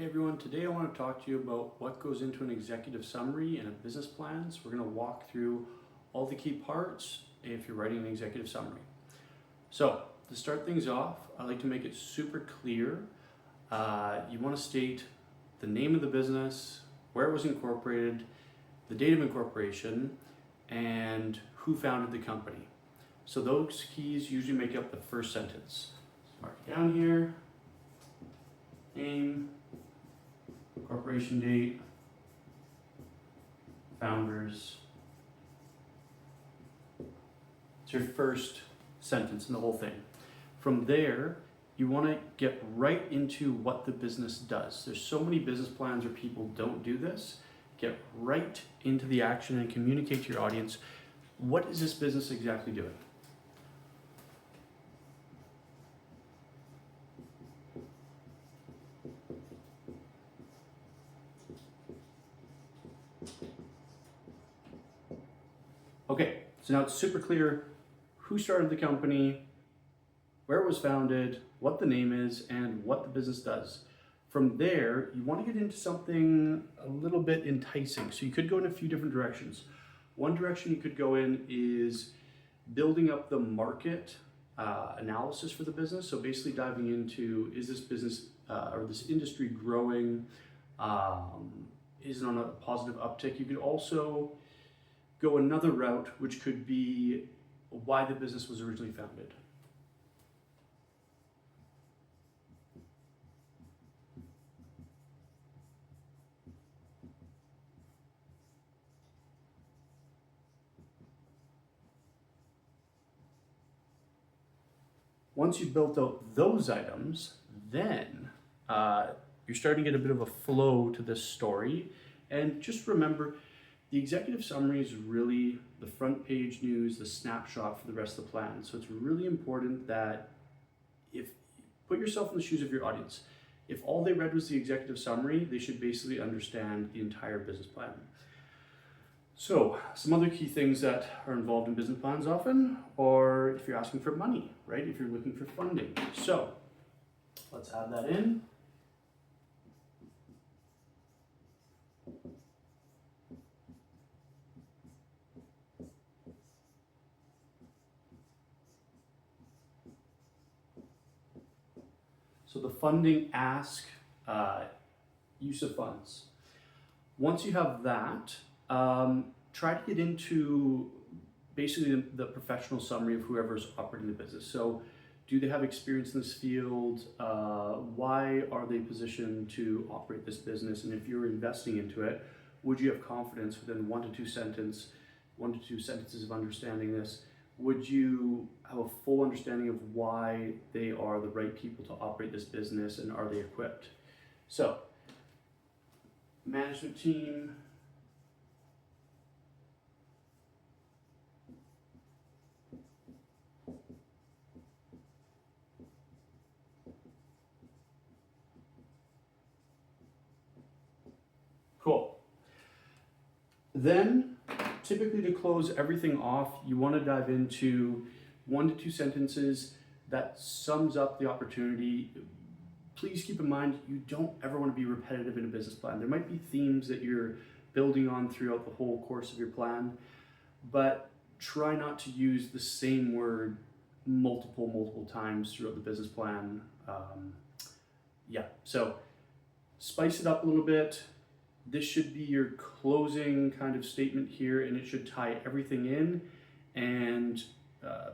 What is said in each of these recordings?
Hey everyone, today I want to talk to you about what goes into an executive summary and a business plan. So we're going to walk through all the key parts if you're writing an executive summary. So to start things off, I like to make it super clear. You want to state the name of the business, where it was incorporated, the date of incorporation, and who founded the company. So those keys usually make up the first sentence. So mark it down here. Name, incorporation date, founders. It's your first sentence in the whole thing. From there, you want to get right into what the business does. There's so many business plans where people don't do this. Get right into the action and communicate to your audience, what is this business exactly doing? Okay, so now it's super clear who started the company, where it was founded, what the name is, and what the business does. From there, you want to get into something a little bit enticing. So you could go in a few different directions. One direction you could go in is building up the market analysis for the business. So basically diving into, is this business or this industry growing? Is it on a positive uptick? You could also go another route, which could be why the business was originally founded. Once you've built out those items, then you're starting to get a bit of a flow to this story. And just remember, the executive summary is really the front page news, the snapshot for the rest of the plan. So it's really important that put yourself in the shoes of your audience. If all they read was the executive summary, they should basically understand the entire business plan. So some other key things that are involved in business plans often, or if you're asking for money, right? If you're looking for funding. So let's add that in. So the funding ask, use of funds. Once you have that, try to get into basically the professional summary of whoever's operating the business. So do they have experience in this field? Why are they positioned to operate this business? And if you're investing into it, would you have confidence within 1 to 2 sentences of understanding this? Would you have a full understanding of why they are the right people to operate this business, and are they equipped? So, management team, cool. Then, typically to close everything off, you want to dive into 1 to 2 sentences that sums up the opportunity. Please keep in mind, you don't ever want to be repetitive in a business plan. There might be themes that you're building on throughout the whole course of your plan, but try not to use the same word multiple times throughout the business plan. So spice it up a little bit. This should be your closing kind of statement here, and it should tie everything in and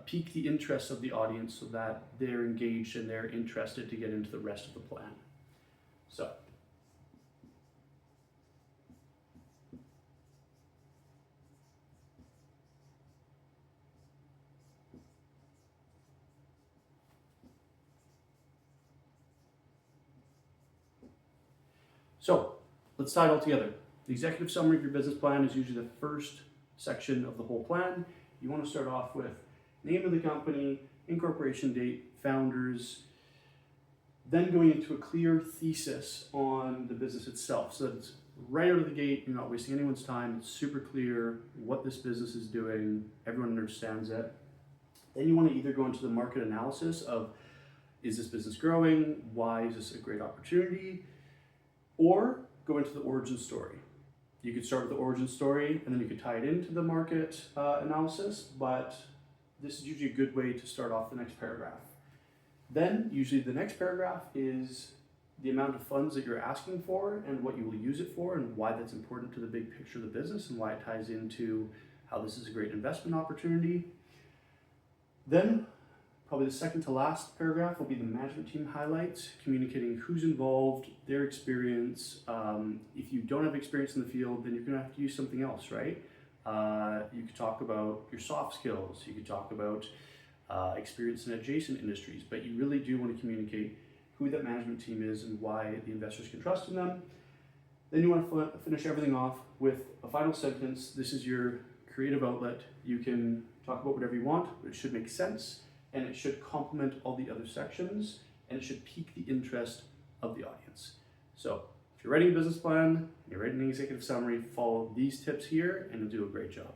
pique the interest of the audience so that they're engaged and they're interested to get into the rest of the plan. So let's tie it all together. The executive summary of your business plan is usually the first section of the whole plan. You want to start off with name of the company, incorporation date, founders, then going into a clear thesis on the business itself so that it's right out of the gate, you're not wasting anyone's time, it's super clear what this business is doing, everyone understands it. Then you want to either go into the market analysis of, is this business growing? Why is this a great opportunity? Or go into the origin story. You could start with the origin story and then you could tie it into the market analysis, but this is usually a good way to start off the next paragraph. Then usually the next paragraph is the amount of funds that you're asking for and what you will use it for and why that's important to the big picture of the business and why it ties into how this is a great investment opportunity. Then probably the second to last paragraph will be the management team highlights, communicating who's involved, their experience. If you don't have experience in the field, then you're gonna have to use something else, right? You could talk about your soft skills, you could talk about experience in adjacent industries, but you really do want to communicate who that management team is and why the investors can trust in them. Then you want to finish everything off with a final sentence. This is your creative outlet. You can talk about whatever you want, but it should make sense and it should complement all the other sections and it should pique the interest of the audience. So if you're writing a business plan, you're writing an executive summary, follow these tips here and you'll do a great job.